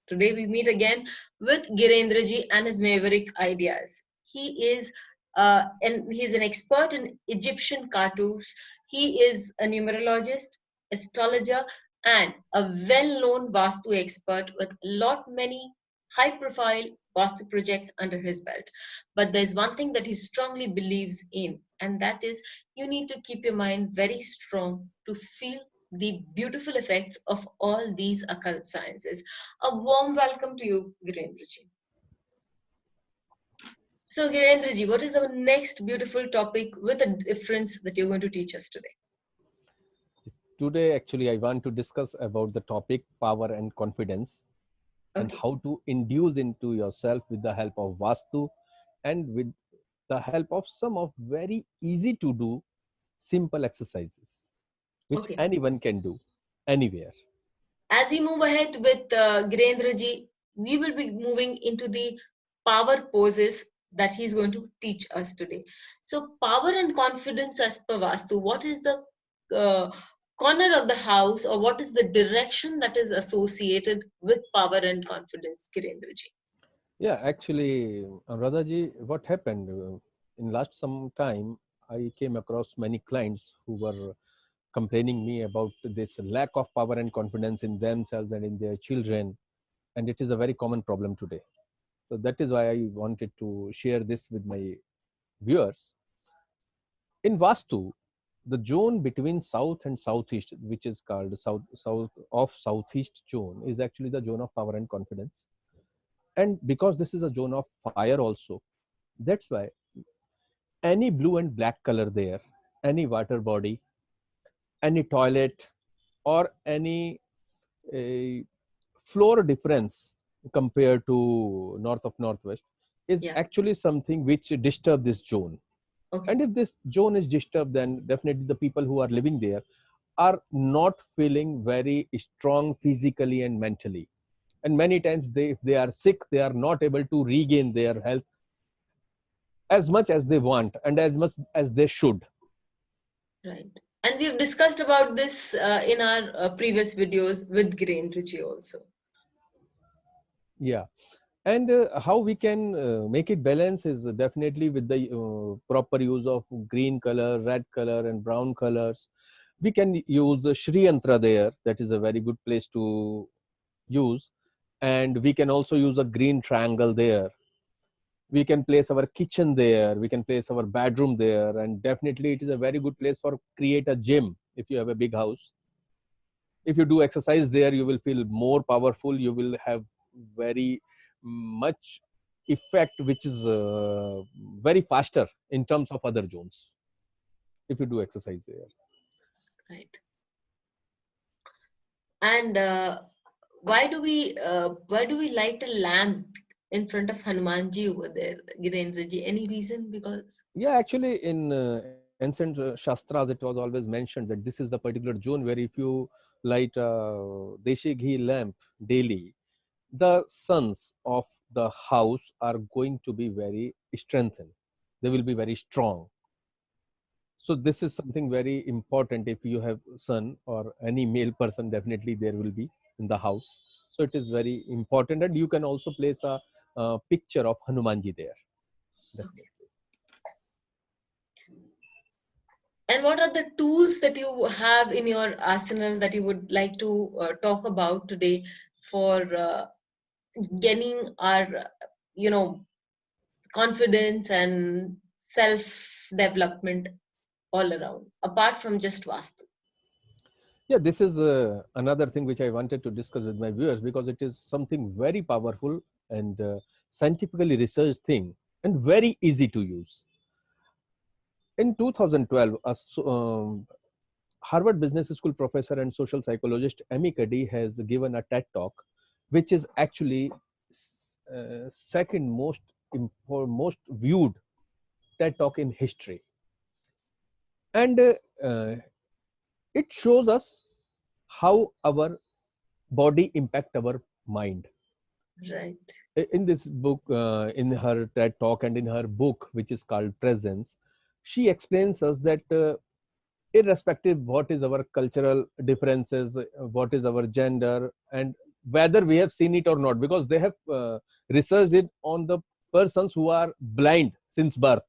Today we meet again with Girendraji and his maverick ideas. He's an expert in Egyptian cartoons. He is a numerologist, astrologer, and a well-known Vastu expert with many high-profile Vastu projects under his belt. But there's one thing that he strongly believes in, and that is you need to keep your mind very strong to feel the beautiful effects of all these occult sciences. A warm welcome to you, Girendraji. So, Girendraji, what is our next beautiful topic with a difference that you're going to teach us today? Today, actually, I want to discuss about the topic power and confidence and Okay. how to induce into yourself with the help of Vastu and with the help of some of very easy to do simple exercises, which Okay. anyone can do anywhere. As we move ahead with Girendraji, we will be moving into the power poses that he's going to teach us today. So, power and confidence as per Vastu, what is the uh, corner of the house or what is the direction that is associated with power and confidence, Girendraji? Yeah, actually, Radhaji, what happened in last some time, I came across many clients who were complaining me about this lack of power and confidence in themselves and in their children, and it is a very common problem today. So that is why I wanted to share this with my viewers. In Vastu, the zone between south and southeast, which is called south of southeast zone, is actually the zone of power and confidence. And because this is a zone of fire also, that's why any blue and black color there, any water body, any toilet, or any uh, floor difference compared to north of northwest is Yeah. actually something which disturb this zone. Okay. And if this zone is disturbed, then definitely the people who are living there are not feeling very strong physically and mentally. And many times if they are sick, they are not able to regain their health as much as they want and as much as they should. Right. And we've discussed about this in our previous videos with Girendraji also. Yeah. And how we can make it balance is definitely with the proper use of green color, red color, and brown colors. We can use Shri Yantra there. That is a very good place to use. And we can also use a green triangle there. We can place our kitchen there. We can place our bedroom there. And definitely it is a very good place for create a gym if you have a big house. If you do exercise there, you will feel more powerful. You will have very much effect which is very faster in terms of other zones if you do exercise there. Right. And why do we light a lamp in front of Hanumanji over there, Girendraji? Any reason? Because Yeah, actually in ancient shastras it was always mentioned that this is the particular zone where if you light a deshi ghee lamp daily, the sons of the house are going to be very strengthened, they will be very strong. So this is something very important. If you have son or any male person, definitely there will be in the house. So it is very important, and you can also place a picture of Hanumanji there, okay. definitely. And what are the tools that you have in your arsenal that you would like to talk about today for gaining our, you know, confidence and self development all around, apart from just Vastu? Yeah, this is another thing which I wanted to discuss with my viewers, because it is something very powerful and scientifically researched thing and very easy to use. In 2012, Harvard Business School professor and social psychologist Amy Cuddy has given a TED talk, which is actually second most viewed TED talk in history, and it shows us how our body impact our mind. Right. In this book, in her TED talk and in her book, which is called Presence, she explains us that irrespective what is our cultural differences, what is our gender, and whether we have seen it or not, because they have researched it on the persons who are blind since birth.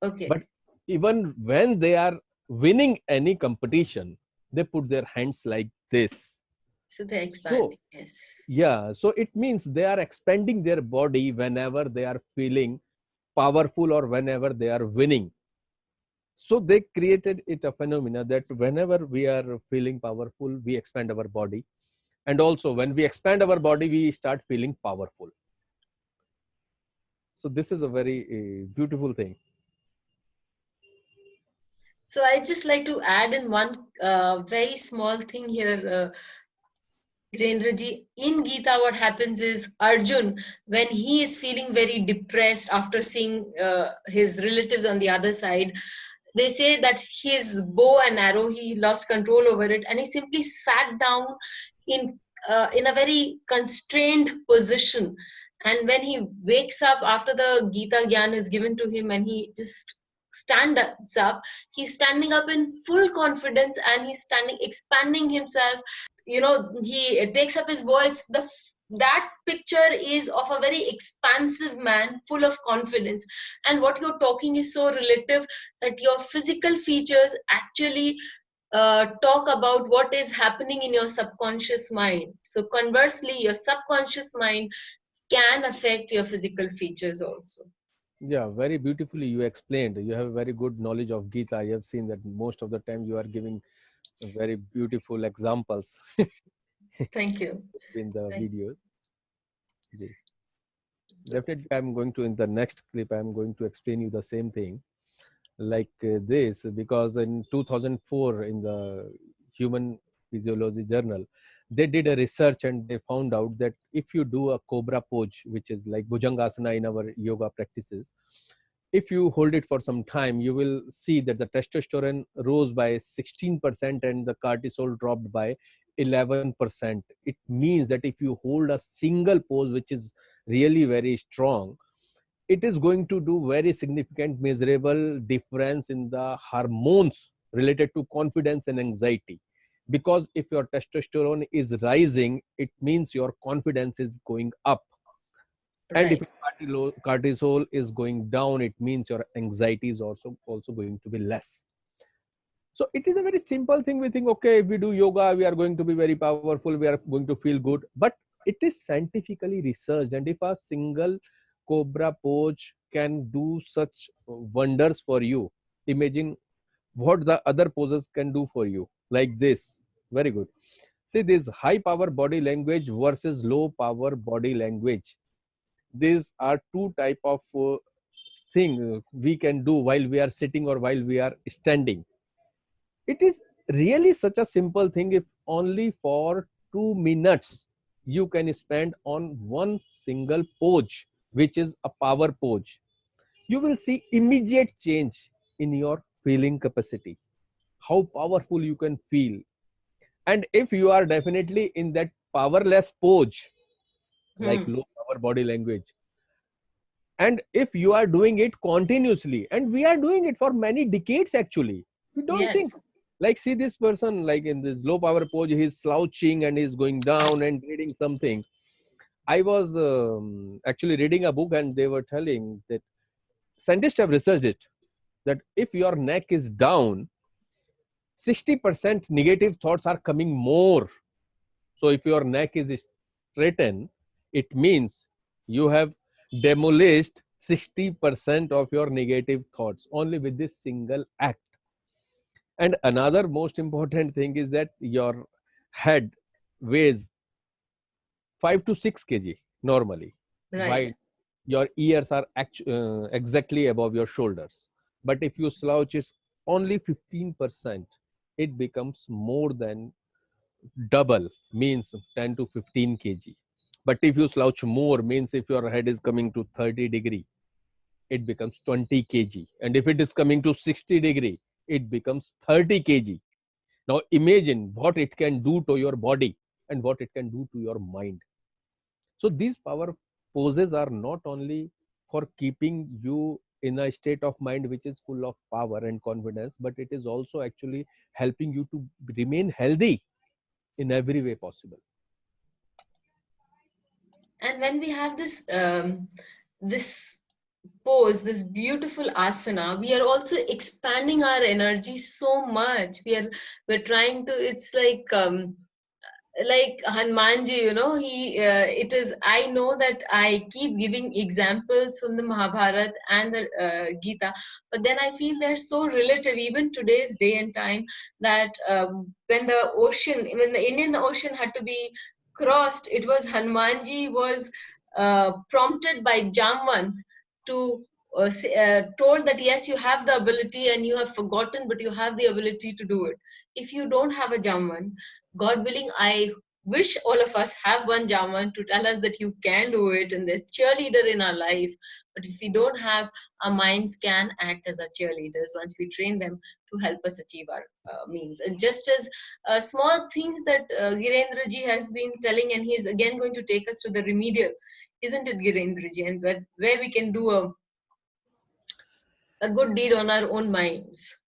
Okay. But even when they are winning any competition, they put their hands like this. So they're So expanding. Yes. yeah, so it means they are expanding their body whenever they are feeling powerful or whenever they are winning. So they created it a phenomena that whenever we are feeling powerful, we expand our body. And also when we expand our body, we start feeling powerful. So this is a very beautiful thing. So I just like to add in one very small thing here, Girendraji. In Gita, what happens is Arjun, when he is feeling very depressed after seeing his relatives on the other side, they say that his bow and arrow, he lost control over it, and he simply sat down in in a very constrained position. And when he wakes up after the Gita Gyan is given to him, and he just stands up, he's standing up in full confidence, and he's standing expanding himself. He takes up his bow. It's the that picture is of a very expansive man full of confidence. And what you're talking is so relative, that your physical features actually talk about what is happening in your subconscious mind. So conversely, your subconscious mind can affect your physical features also. Yeah, very beautifully you explained. You have very good knowledge of Gita. I have seen that most of the time you are giving very beautiful examples Thank you. in the Thank videos. Ji. you. Definitely, I'm going to, in the next clip, I'm going to explain you the same thing like this, because in 2004, in the Human Physiology Journal, they did a research and they found out that if you do a cobra pose, which is like Bhujangasana in our yoga practices, if you hold it for some time, you will see that the testosterone rose by 16% and the cortisol dropped by 11%. It means that if you hold a single pose, which is really very strong, it is going to do very significant measurable difference in the hormones related to confidence and anxiety. Because if your testosterone is rising, it means your confidence is going up, and if Right. cortisol is going down, it means your anxiety is also going to be less. So it is a very simple thing. We think, okay, if we do yoga, we are going to be very powerful, we are going to feel good. But it is scientifically researched. And if a single cobra pose can do such wonders for you, imagine what the other poses can do for you. Like this. Very good. See, this high power body language versus low power body language. These are two type of thing we can do while we are sitting or while we are standing. It is really such a simple thing. If only for 2 minutes you can spend on one single pose, which is a power pose, you will see immediate change in your feeling capacity, how powerful you can feel. And if you are definitely in that powerless pose, like Hmm. low power body language, and if you are doing it continuously, and we are doing it for many decades actually, we don't think, Yes. like, see this person, like in this low power pose, he's slouching and he's going down and reading something. I was actually reading a book and they were telling that scientists have researched it, that if your neck is down, 60% negative thoughts are coming more. So if your neck is straightened, it means you have demolished 60% of your negative thoughts only with this single act. And another most important thing is that your head weighs 5 to 6 kg normally. Why? Right. Your ears are exactly above your shoulders. But if you slouch is only 15%, it becomes more than double, means 10 to 15 kg. But if you slouch more, means if your head is coming to 30 degree, it becomes 20 kg. And if it is coming to 60 degree, it becomes 30 kg. Now imagine what it can do to your body and what it can do to your mind. So these power poses are not only for keeping you in a state of mind which is full of power and confidence, but it is also actually helping you to remain healthy in every way possible. And when we have this pose, this beautiful asana, we are also expanding our energy so much. We're trying to, it's like Hanumanji, he it is, I know that I keep giving examples from the Mahabharata and the Gita, but then I feel they're so relative, even today's day and time, that when the Indian Ocean had to be crossed, it was Hanumanji was prompted by Jamvan to told that yes, you have the ability and you have forgotten, but you have the ability to do it. If you don't have a Jamvan, God willing, I wish all of us have one Jaman to tell us that you can do it and there's cheerleader in our life. But if we don't have, our minds can act as our cheerleaders once we train them to help us achieve our means. And just as small things that Girendra ji has been telling, and he is again going to take us to the remedial, isn't it, Girendra ji? And where we can do a good deed on our own minds.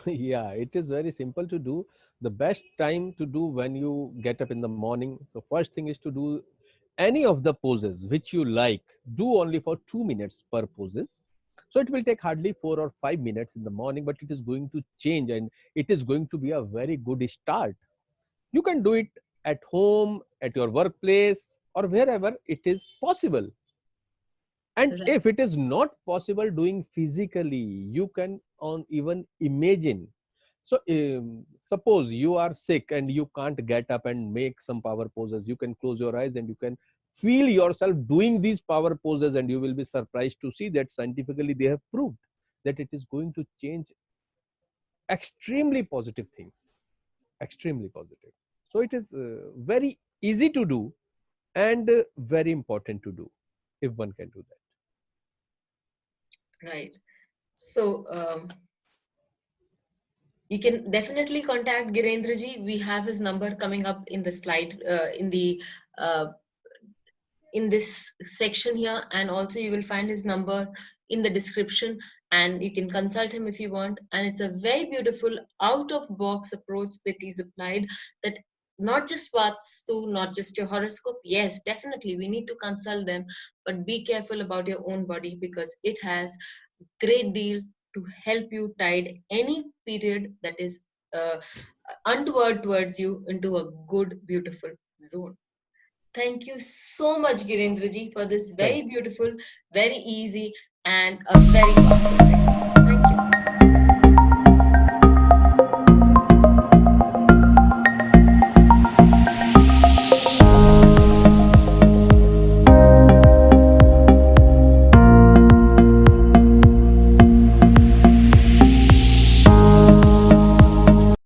Yeah, it is very simple to do. The best time to do when you get up in the morning. So first thing is to do any of the poses which you like. Do only for 2 minutes per poses. So it will take hardly 4 or 5 minutes in the morning, but it is going to change and it is going to be a very good start. You can do it at home, at your workplace, or wherever it is possible. And Right. if it is not possible doing physically, you can on even imagine. So suppose you are sick and you can't get up and make some power poses, you can close your eyes and you can feel yourself doing these power poses, and you will be surprised to see that scientifically they have proved that it is going to change extremely positive things, extremely positive. So it is very easy to do and very important to do if one can do that. Right. So, you can definitely contact Girendra ji. We have his number coming up in the slide, uh, in this section here, and also you will find his number in the description, and you can consult him if you want. And it's a very beautiful out of box approach that he's applied, that not just Vastu, not just your horoscope. Yes, definitely we need to consult them, but be careful about your own body, because it has great deal to help you tide any period that is uh, untoward towards you into a good beautiful zone. Thank you so much, Girendraji, for this very Thank you. beautiful, very easy, and a very powerful